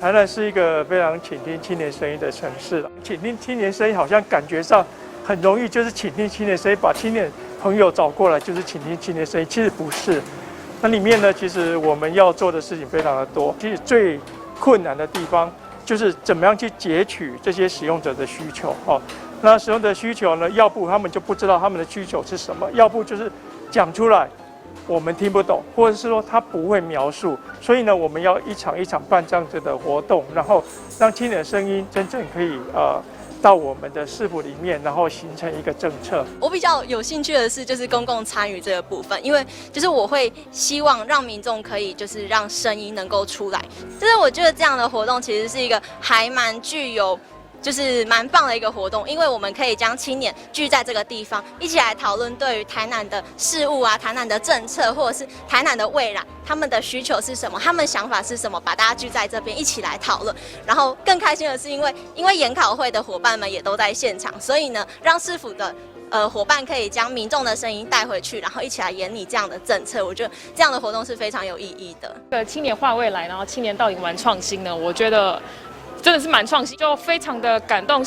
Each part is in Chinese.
台南是一个非常倾听青年声音的城市了。倾听青年声音，好像感觉上很容易，就是倾听青年声音，把青年朋友找过来，就是倾听青年声音。其实不是，那里面呢，其实我们要做的事情非常的多。其实最困难的地方就是怎么样去截取这些使用者的需求哦。那使用者的需求呢，要不他们就不知道他们的需求是什么，要不就是讲出来我们听不懂，或者是说他不会描述。所以呢，我们要一场一场办这样子的活动，然后让青年的声音真正可以到我们的市府里面，然后形成一个政策。我比较有兴趣的是，就是公共参与这个部分，因为就是我会希望让民众可以就是让声音能够出来，就是我觉得这样的活动其实是一个还蛮具有。就是蛮棒的一个活动，因为我们可以将青年聚在这个地方，一起来讨论对于台南的事务啊、台南的政策，或者是台南的未来，他们的需求是什么，他们想法是什么，把大家聚在这边一起来讨论。然后更开心的是，因为研考会的伙伴们也都在现场，所以呢，让市府的伙伴可以将民众的声音带回去，然后一起来研拟这样的政策。我觉得这样的活动是非常有意义的。青年画未来，然后青年到底玩创新呢？我觉得。真的是蛮创新，就非常的感动，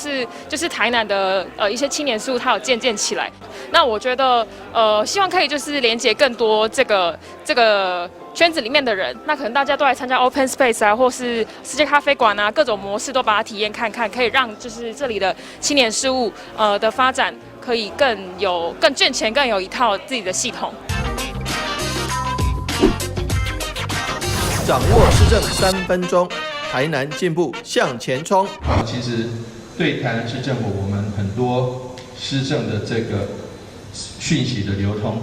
就是台南的一些青年事务，它有渐渐起来。那我觉得希望可以就是连接更多这个圈子里面的人，那可能大家都来参加 Open Space 啊，或是世界咖啡馆啊，各种模式都把它体验看看，可以让就是这里的青年事务的发展可以更健全，更有一套自己的系统。掌握施政3分钟。台南进步向前冲。其实对台南市政府，我们很多施政的这个讯息的流通，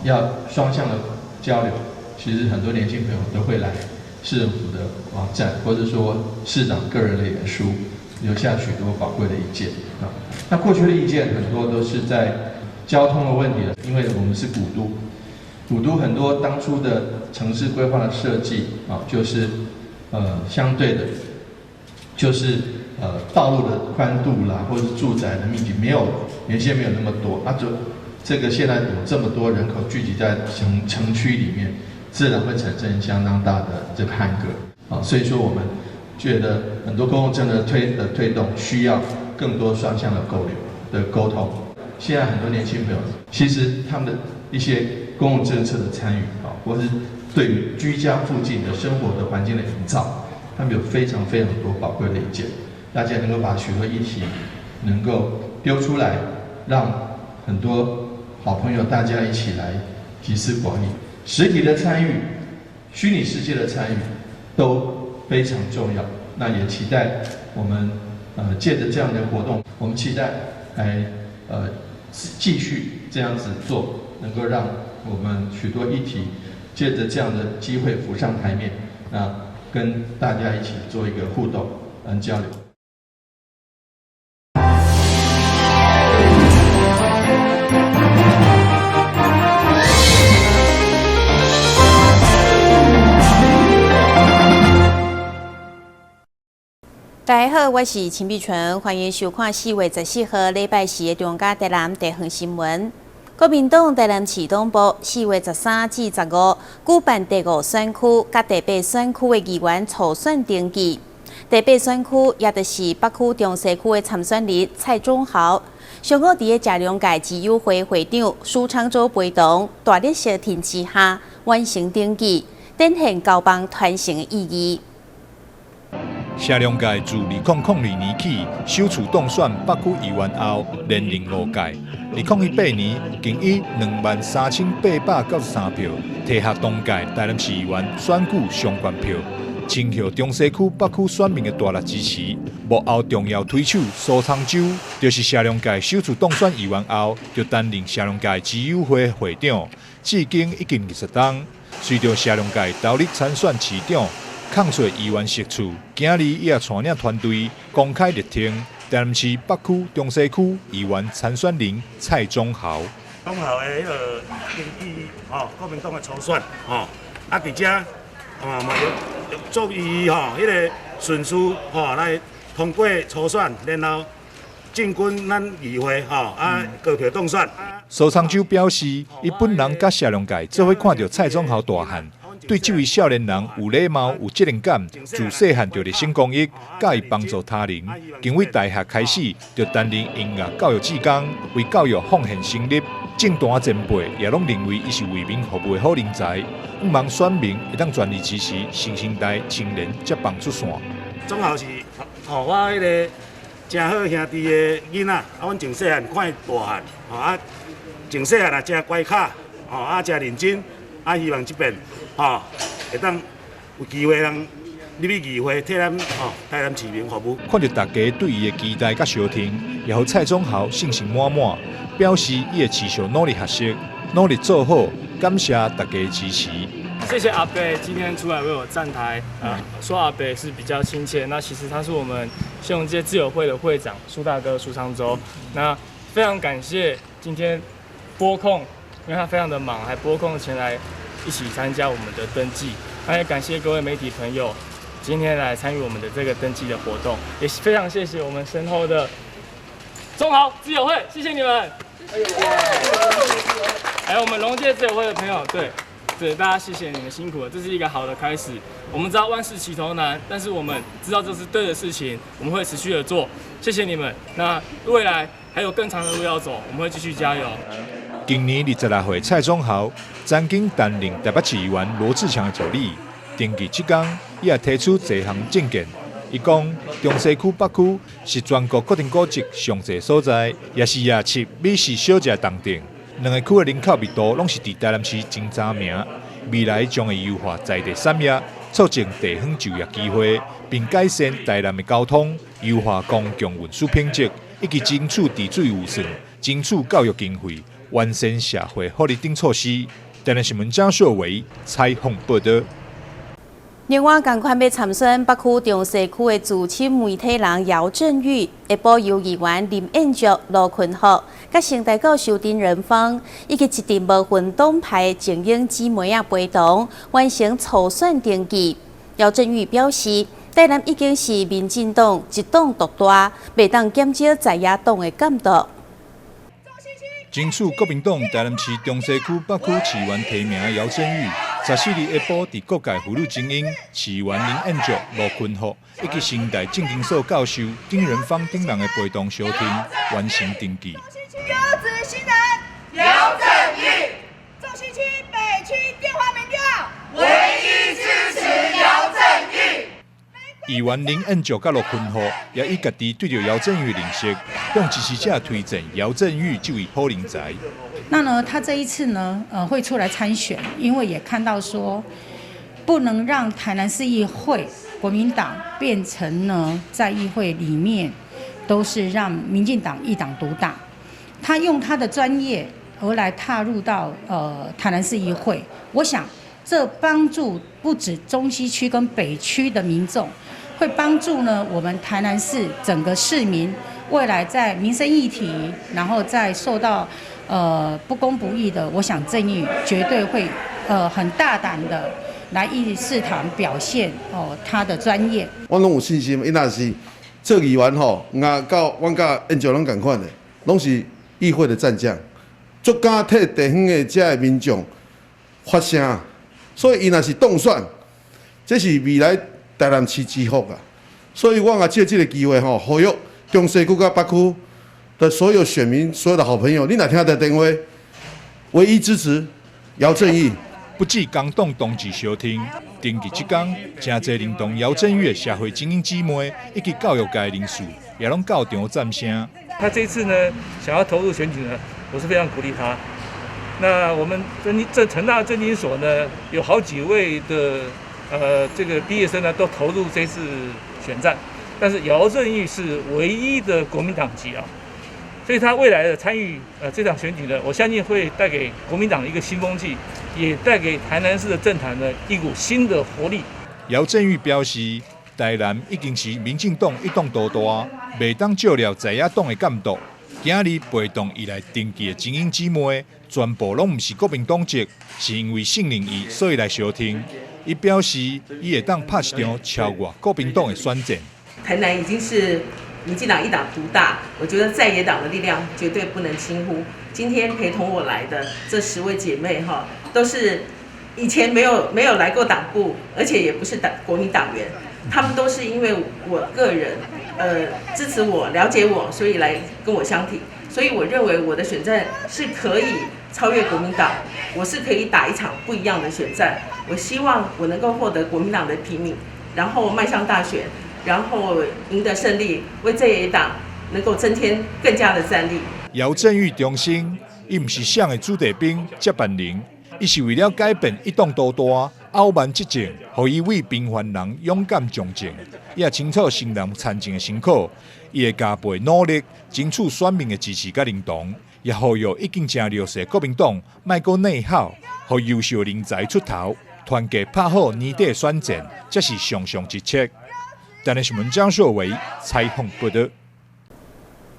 要双向的交流。其实很多年轻朋友都会来市政府的网站，或者说市长个人的脸书，留下许多宝贵的意见啊。那过去的意见很多都是在交通的问题了，因为我们是古都很多当初的城市规划的设计就是相对的，就是道路的宽度啦，或者是住宅的密集原先没有那么多，这个现在有这么多人口聚集在城区里面，自然会产生相当大的这个汉格所以说我们觉得很多公共政策的推动需要更多双向的沟通。现在很多年轻朋友，其实他们的一些公共政策的参与或是对于居家附近的生活的环境的营造，他们有非常非常多宝贵的意见。大家能够把许多议题能够丢出来，让很多好朋友大家一起来集思广益。实体的参与、虚拟世界的参与都非常重要。那也期待我们借着这样的活动，我们期待来继续这样子做，能够让我们许多议题借着这样的机会浮上台面，那跟大家一起做一个互动交流。大家好，我是秦碧纯，欢迎收看4月14号礼拜四的中嘉台南地方新闻。国民党台南市党部4月13至15举办第5选区甲第8选区的议员初选登记。第8选区也就是北区中西区的参选人蔡中豪，上午伫个社良界自由会会长苏昌洲陪同大热热天之下完成登记，展现交棒传承的意义。社良界自2002年起首次当选北区议员后，连任5届。2018年，竟以23893票，摕下当届台南市议员选举上悬票，争获中西区、北区选民的大力支持。幕后重要推手苏昌洲，就是社良界首次当选议员后，就担任社良界自由会会长，至今已经20冬。随着社良界投入参选市长。抗税议员席处，今日也带领团队公开力挺台南市北区、中西区议员参选人蔡中豪。中豪的迄个登记国民党的初选伫遮嘛要注意迄个顺序来通过初选，然后进军咱议会高票当选。苏昌洲表示，伊本人甲社良界做伙看到蔡中豪大汉。对这位少年人有礼貌、有责任感，自细汉就热心公益，乐意帮助他人。经为大学开始，就担任音乐教育志工，为教育奉献心力。政坛前辈也拢认为伊是为民服务的好人才，希望选民会当全力支持新生代青年接棒出线。总后是我迄个真好兄弟的囡仔，阮从细汉看伊大汉，从细汉真乖巧，真认真，希望这边会当有机会让入去议会替咱台南市民服务。看到大家对伊的期待甲相挺，也予蔡总豪信心满满，表示伊会持续努力学习，努力做好，感谢大家的支持。谢谢阿伯今天出来为我站台，说阿伯是比较亲切，那其实他是我们新荣街自由会的会长苏大哥苏昌洲，那非常感谢今天拨空，因为他非常的忙，还拨空前来一起参加我们的登记，那也感谢各位媒体朋友今天来参与我们的这个登记的活动，也非常谢谢我们身后的中豪自由会，谢谢你们，还有我们龙界自由会的朋友，对，大家谢谢你们辛苦了，这是一个好的开始。我们知道万事起头难，但是我们知道这是对的事情，我们会持续的做。谢谢你们。那未来还有更长的路要走，我们会继续加油。今年26岁蔡总豪曾经担任台北市议员罗志强的助理，登记这天，伊也提出多项政见。伊讲，中西区北区是全国国定古迹上侪所在，也是夜市美食小吃重点。两个区的人口密度拢是伫台南市前3名，未来将会优化在地产业，促进地方就业机会，并改善台南的交通，优化公共运输品质，以及争取治水有算，争取教育经费，完善社会福利等措施。台南新闻张秀维采访报道。另外，同款要参选北区中西区的自称媒体人姚振宇，下晡由议员林彦竹、罗坤浩、甲成大教授丁仁芳，以及一阵无分党派精英姊妹啊陪同，完成初选登记。姚振宇表示，台南已经是民进党一党独大，袂当减少在野党的监督。争取国民党台南市中西区北区市员提名的姚振宇，14日下晡伫各界妇女精英、市员林彦竹、罗坤浩以及成大政经所教授丁仁芳等人的陪同相挺，完成登记。有志新人姚振宇，中西区北区电话民调唯一支持姚振宇。议员林彦竹甲罗坤浩也以家己对着姚振宇的认识，向支持者推荐姚振宇这位好人才。那呢，他这一次呢，会出来参选，因为也看到说，不能让台南市议会国民党变成呢，在议会里面都是让民进党一党独大。他用他的专业而来踏入到台南市议会，我想这帮助不止中西区跟北区的民众，会帮助呢我们台南市整个市民未来在民生议题，然后再受到不公不义的，我想正义绝对会很大胆的来议事堂表现他的专业。我拢有信心，因若是做议员吼，阮甲因就拢共款的，拢是议会的战将，足敢替地方的遮的民众发声，所以伊若是当选，这是未来台南市之福啊！所以我也借这个机会吼，呼吁中西区甲北区的所有选民、所有的好朋友，你若听到电话，唯一支持姚振宇。不止工党同志相挺，登记这天，真侪认同姚振宇的社会精英姊妹以及教育界人士，也拢到场赞声。他这次呢，想要投入选举呢，我是非常鼓励他。那我们成大政经所呢，有好几位的这个毕业生呢，都投入这次选战，但是姚振宇是唯一的国民党籍啊，所以他未来的参与这场选举呢，我相信会带给国民党一个新风气，也带给台南市的政坛呢一股新的活力。姚振宇表示，台南已经是民进党一党独大，袂当照料在野党的监督。今日陪同伊来登记的精英姊妹，全部拢毋是国民党籍，是因为信任伊，所以来相挺。伊表示，伊会当拍一场超过国民党的选战。台南已经是民进党一党独大，我觉得在野党的力量绝对不能轻忽。今天陪同我来的这10位姐妹哈，都是以前没有来过党部，而且也不是国民党员，他们都是因为我个人支持我、了解我，所以来跟我相挺。所以我认为我的选战是可以超越国民党，我是可以打一场不一样的选战。我希望我能够获得国民党的提名，然后迈向大选，然后赢得胜利，为在野党能够增添更加的战力。姚振宇重申，伊毋是想的子弟兵接班人，伊是为了改变一党独大、傲慢执政，予伊为平凡人勇敢从政。伊也清楚新人参政的辛苦，伊会加倍努力，争取选民的支持甲认同，也呼吁已经正弱势国民党莫阁内耗，予优秀人才出头，团结拍好年底的选战，这是上上一策。台南新闻张硕维采访报道。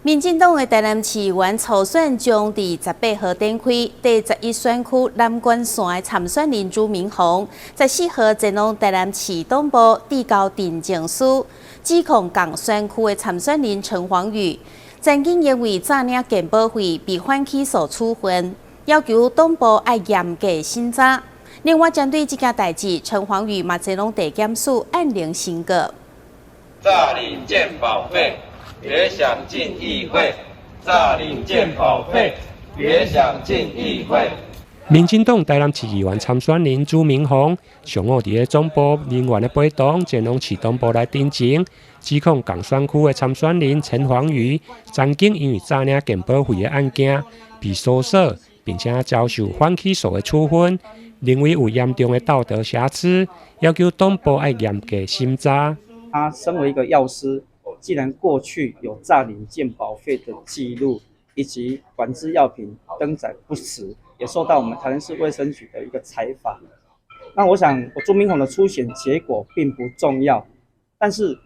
民进党的台南市议员初选将伫18号展开，第11选区南关线的参选人朱明宏，14号前往台南市党部递交陈情书，指控共选区的参选人陈黄宇，曾经因为诈领健保费被反起诉处分，要求党部要严格审查。另外，针对这件代志，陈黄宇嘛前往地检署按铃申告。诈领健保费。别想进议会，诈领健保费，别想进议会。民进党台南市议员参选人朱明宏上午伫个总部人员的陪同，前往市党部来陈情，指控共选区的参选人陈黄瑜曾经因为诈领健保费的案件被搜索，并且遭受反起诉的处分，认为有严重的道德瑕疵，要求党部要严格审查。他身为一个药师。既然过去有诈领健保费的记录，以及管制药品登载不实，也受到我们台南市卫生局的一个采访。那我想，朱明宏的初选结果并不重要，但是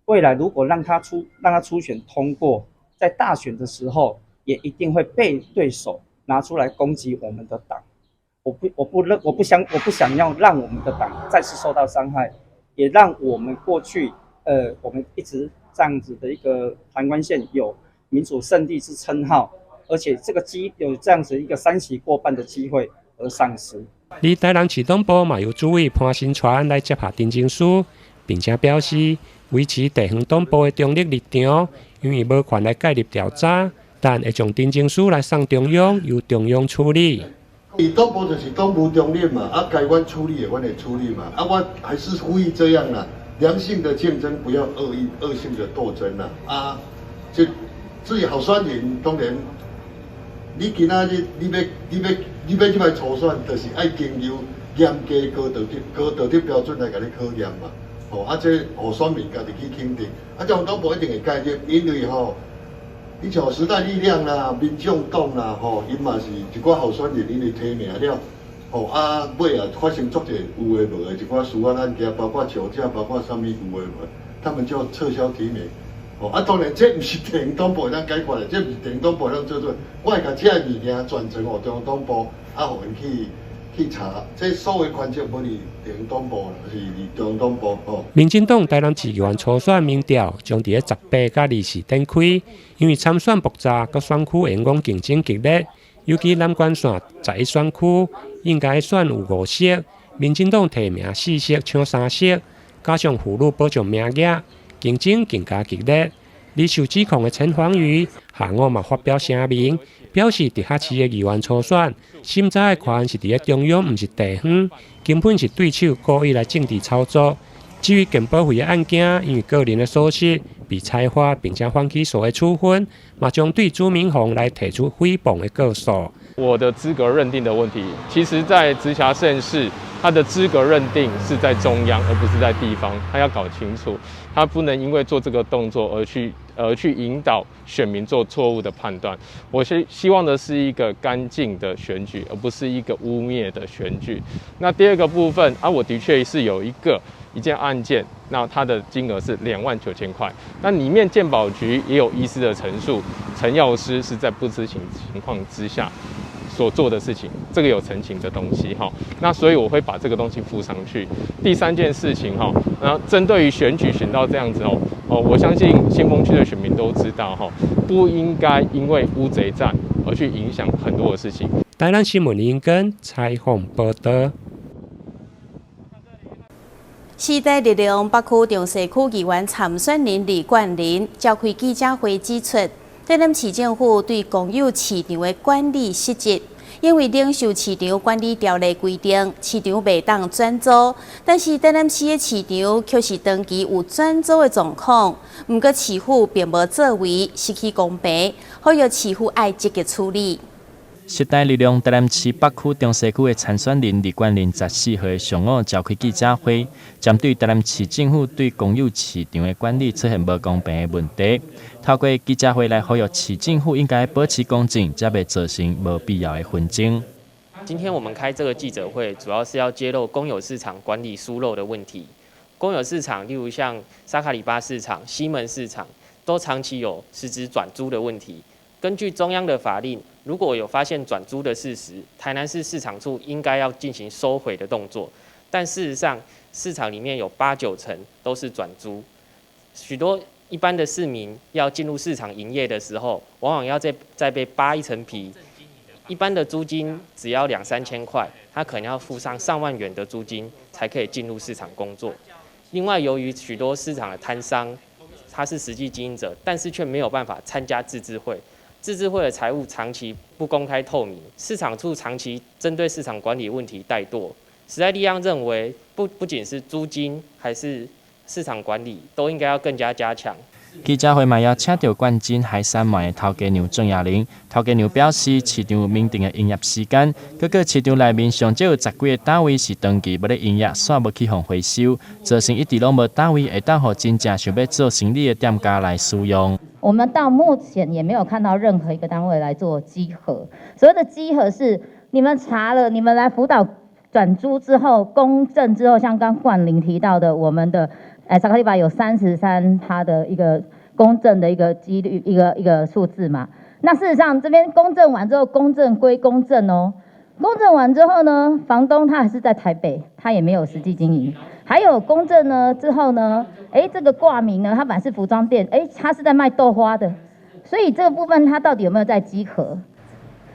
未来如果让他初选通过，在大选的时候，也一定会被对手拿出来攻击我们的党。我不想要让我们的党再次受到伤害，也让我们过去我们一直。这样子的一个台湾县有民主圣地之称号，而且有这样子一个3席过半的机会而丧失。而台南市党部嘛有主委潘新传来接下陈情书，并且表示维持地方党部的中立立场，因为无权来介入调查，但会将陈情书来送中央，由中央处理。党部就是党部中立嘛，该阮处理的阮会处理嘛，我还是呼吁这样啦。良性的竞争，不要恶性的斗争啦！就至于候选人，当然，你今仔日你要去来初选，就是爱经由严格高道德标准来甲你考验嘛。这候选民家己去肯定，这样党部一定会介入，因为你像时代力量啦、民众党啦，因嘛是一寡候选人，因为提名了。尾发生足侪有诶无诶一寡司法案件，包括酒驾，包括什么有诶无，他们就要撤销提名。当然这毋是地方党部能解决的，这毋是地方党部能做做。我会甲这物件转呈予中央党部，互因去查。这所有权责无伫地方党部，是伫中央党部。民进党台南市议员初选民调将伫个18甲20展开，因为参选复杂，各选区员工竞争激烈。尤其南关线11选区应该选有5席，民进党提名4席抢3席，加上妇女保障名额，竞争更加激烈。而受指控的陈黄瑜下午嘛发表声明，表示直辖市的议员初选，审查的权是伫个中央，毋是地方，根本是对手故意来政治操作。至于健保费的案件，因为个人的疏失被采罚，并且反起诉的处分，嘛将对朱明宏来提出诽谤的告诉。我的资格认定的问题，其实在直辖市，他的资格认定是在中央，而不是在地方，他要搞清楚，他不能因为做这个动作而去引导选民做错误的判断。我希望的是一个干净的选举，而不是一个污蔑的选举。那第二个部分我的确是有一件案件，那它的金额是29000块，那里面健保局也有医师的陈述，陈药师是在不知情况之下所做的事情，这个有澄清的东西那所以我会把这个东西附上去。第3件事情然后针对于选举选到这样子我相信新丰区的选民都知道不应该因为乌贼战而去影响很多的事情。台南新闻林根采访报道。时代力量北区中西区议员参选人李冠霖召开记者会指出，台南市政府对公有市场的管理失职。因为领受市场管理条例规定，市场袂当转租，但是台南市的市场却是长期有转租的状况。不过市府并无作为，失去公平，呼吁市府爱积极处理。时代力量台南市北区中西区的参选人李冠霖14号上午召开记者会，针对台南市政府对公有市场的管理出现无公平的问题，透过记者会来呼吁市政府应该保持公正，才袂造成无必要的纷争。今天我们开这个记者会，主要是要揭露公有市场管理疏漏的问题。公有市场，例如像沙卡里巴市场、西门市场，都长期有实质转租的问题。根据中央的法令，如果有发现转租的事实，台南市市场处应该要进行收回的动作。但事实上，市场里面有8、9成都是转租，许多一般的市民要进入市场营业的时候，往往要再被扒一层皮。一般的租金只要2、3千块，他可能要付上上万元的租金才可以进入市场工作。另外，由于许多市场的摊商他是实际经营者，但是却没有办法参加自治会。自治会的财务长期不公开透明，市场处长期针对市场管理问题怠惰。时代力量认为，不仅是租金，还是市场管理，都应该要更加加强。记者会嘛邀请到冠金海产卖的头家娘郑亚玲，头家娘表示，市场有明定的营业时间，各个市场内面上少有10几个单位是长期无咧营业，煞无去互回收，造成一直拢无单位会当互真正想要做生意的店家来使用。我们到目前也没有看到任何一个单位来做稽核。所谓的稽核是你们查了，你们来辅导转租之后公证之后，像刚冠霖提到的，我们的沙卡里巴有33%的一个公证的一个几率，一个数字嘛。那事实上这边公证完之后，公证归公证哦，公证完之后呢，房东他还是在台北，他也没有实际经营。还有公证呢之后呢，这个挂名呢，他本来是服装店，他是在卖豆花的，所以这个部分他到底有没有在稽核？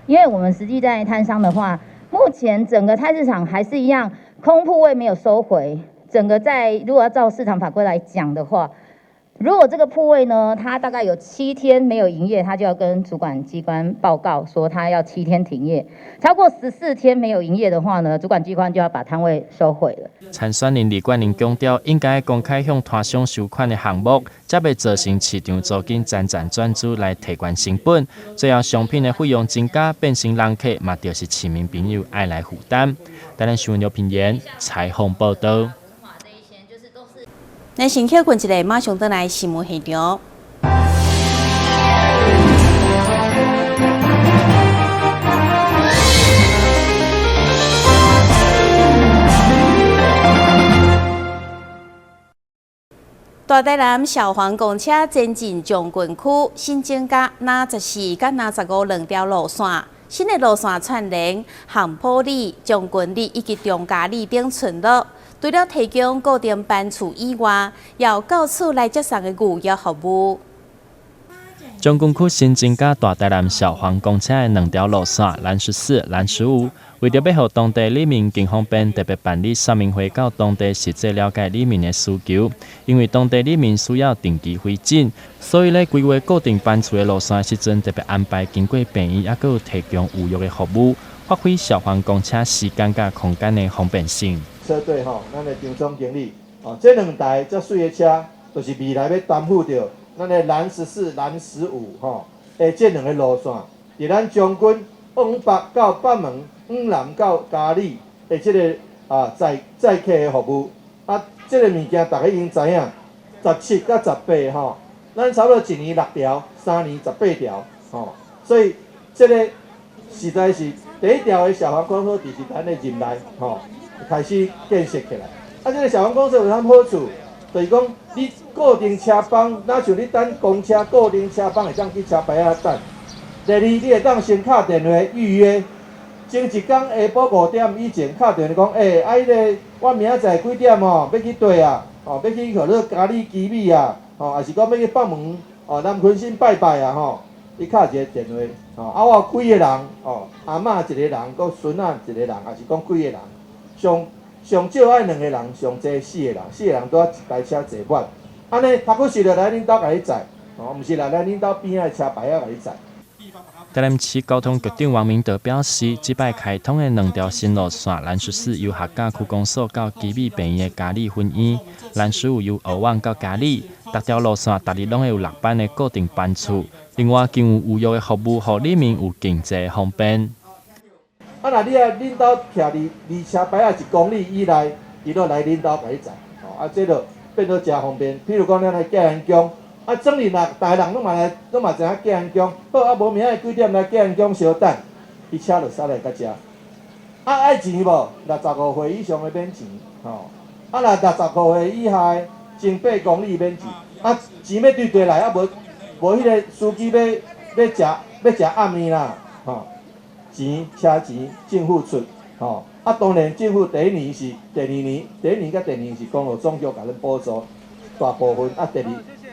因为我们实际在摊商的话，目前整个菜市场还是一样，空铺位没有收回。整个如果要照市场法规来讲的话，如果这个铺位呢，它大概有7天没有营业，它就要跟主管机关报告说它要7天停业。超过14天没有营业的话呢，主管机关就要把摊位收回了。参选人李冠霖强调，应该公开向摊商收款的项目，才袂造成市场租金辗转租来提悬成本，最后商品的费用增加，变成人客嘛，就是市民朋友爱来负担。台南新闻刘品言采访报道。咱先休困一下，马上回来新闻现场。大台南消防公车前进将军区，新增加54甲55两条路线。新的路线串联汉埔里、将军里以及中嘉里并存路。除了提供固定班次以外，也有到处来接送的预约服务。将军区新增加大台南消防公车的2条路线，蓝14、蓝15，为着要让当地里民更方便，特别办理说明会到当地实际了解里民的需求。因为当地里民需要定期回诊，所以咧规划固定班次的路线时阵，特别安排经过病院，也有提供预约的服务，发挥消防公车时间甲空间的方便性。车队咱的张总经理这2台遮水的车，就是未来要担负着咱的蓝14、蓝15这2个路线，伫咱将军往北到北门、往南到嘉里的这个载客的服务。这个物件大家已经知影，17甲18咱差不多1年6条，3年18条所以这个实在是第1条的消防管所，就是咱的任内开始建设起来。这个消防公司有啥好处？就是讲，你固定车帮，哪像你等公车固定车帮会当去车牌仔等。第2，你会当先打电话预约，前一天下晡5点以前打电话讲，迄个我明仔载几点要去对啊？要去可乐嘉里基米啊？还是讲要去北门南昆新拜拜啊？你打一个电话我几个人阿嬷1个人，佮孙仔1个人，还是讲几个人？上少爱2个人，上济4个人，4个人拄啊一台车坐满。安尼读不是就来恁兜甲你载，毋是来恁兜边仔车牌仔甲你载。台南市交通局长王明德表示，即摆开通的2条新路线，蓝14由客家区公所到基美病院的嘉里分院，蓝15由澳湾到嘉里，逐条路线逐日拢会有6班的固定班次。另外，更有预约的服务，互里面有经济方便。啊，若你恁兜徛离车牌仔1公里以内，伊就来恁兜甲你载，啊，这就变做真方便。譬如讲，咱来嘉安宫。啊，整日大人拢嘛知影嘉安宫，好啊，无明仔几点来嘉安宫稍等，伊车就驶来到遮。啊，爱钱无？65岁以上的免钱，吼。啊，若65岁以下，前8公里免钱。啊，钱要对来，啊无迄个司机要食暗暝啦，吼。车钱政府出，吼。啊，当然政府第一年甲第二年是公路总局甲咱补助大部分，啊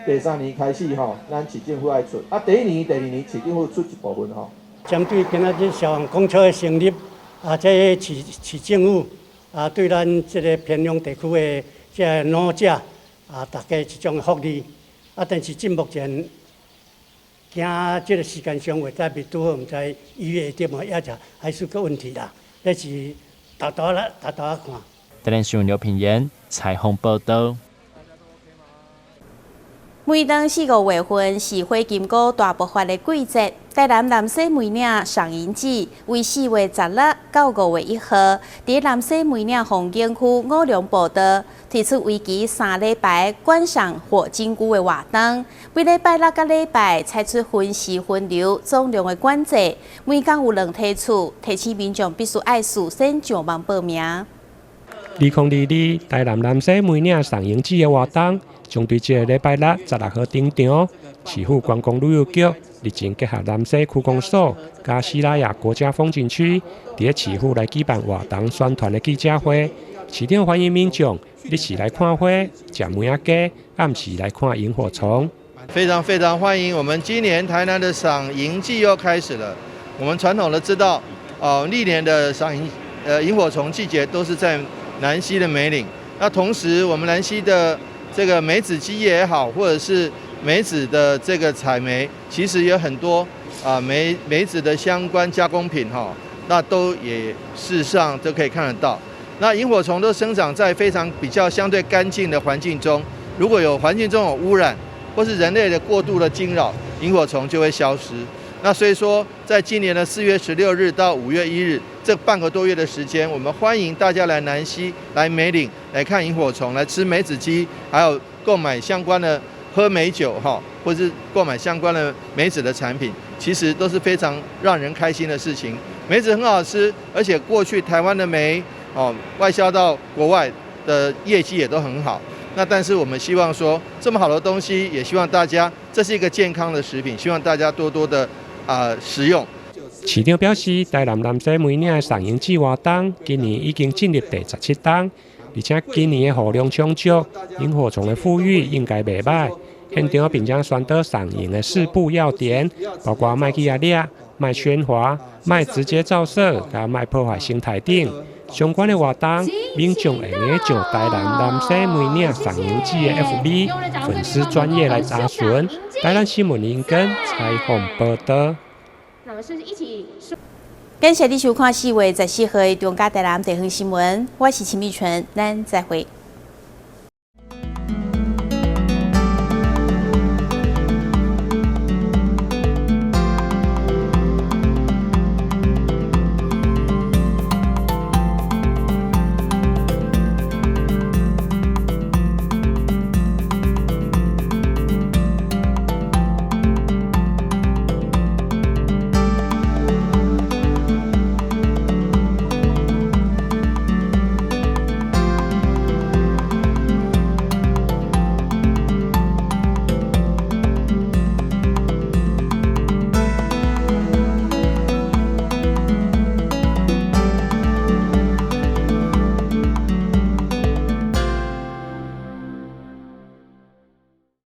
第3年开始吼，咱市政府爱出，啊第1年、第2年市政府出一部分吼。针对今仔日消防公车的成立，啊，这市政府啊，对咱这个偏乡地区的这老者啊，大家一种福利，啊，但是目前惊这个时间上袂再未拄好，毋知医院点么，也就还是个问题啦。这是大看。台南新闻刘品言采访报道。每当4、5月份是花金菇大爆发的季节，台南南西梅岭赏樱季为4月16到5月1号，伫南西梅岭风景区五龙步道提出为期3礼拜观赏火金菇的活动。每礼拜6个礼拜采取分时分流总量的管制，每天有2梯次，提醒民众必须爱事先上网报名。2022台南南西梅岭赏樱季的活动。将对这个礼拜6、16号登场，市府观光旅游局日前结合南西区公所、加西拉雅国家风景区，伫市府来举办活动宣传的记者会。市长欢迎民众日时来看花、食梅仔鸡，暗时来看萤火虫。非常欢迎我们今年台南的赏萤季又开始了。我们传统的知道，历年的赏萤火虫季节都是在南溪的梅岭。那同时，我们南溪的这个梅子基业也好，或者是梅子的这个采梅，其实有很多梅子的相关加工品哈，那都也事实上都可以看得到。那萤火虫都生长在非常比较相对干净的环境中，如果有环境中有污染，或是人类的过度的惊扰，萤火虫就会消失。那所以说，在今年的4月16日到5月1日这半个多月的时间，我们欢迎大家来南溪、来梅岭来看萤火虫，来吃梅子鸡，还有购买相关的喝梅酒哈，或是购买相关的梅子的产品，其实都是非常让人开心的事情。梅子很好吃，而且过去台湾的梅外销到国外的业绩也都很好。那但是我们希望说，这么好的东西，也希望大家这是一个健康的食品，希望大家多多的食用。市长表示，台南南西梅岭的赏樱季活动今年已经进入第17档，而且今年的雨量充足，萤火虫的富裕应该袂歹。现场并将宣导赏樱的4步要点，包括卖去压力、卖喧哗、卖直接照射，甲卖破坏生态等。相关的活动，民众会用台南南西梅岭赏樱季的 FB 粉丝专页来查询。台南新闻林根采访报道。那么是一起感谢你收看4月14号的中嘉台南地方新闻，我是秦美纯，咱再会。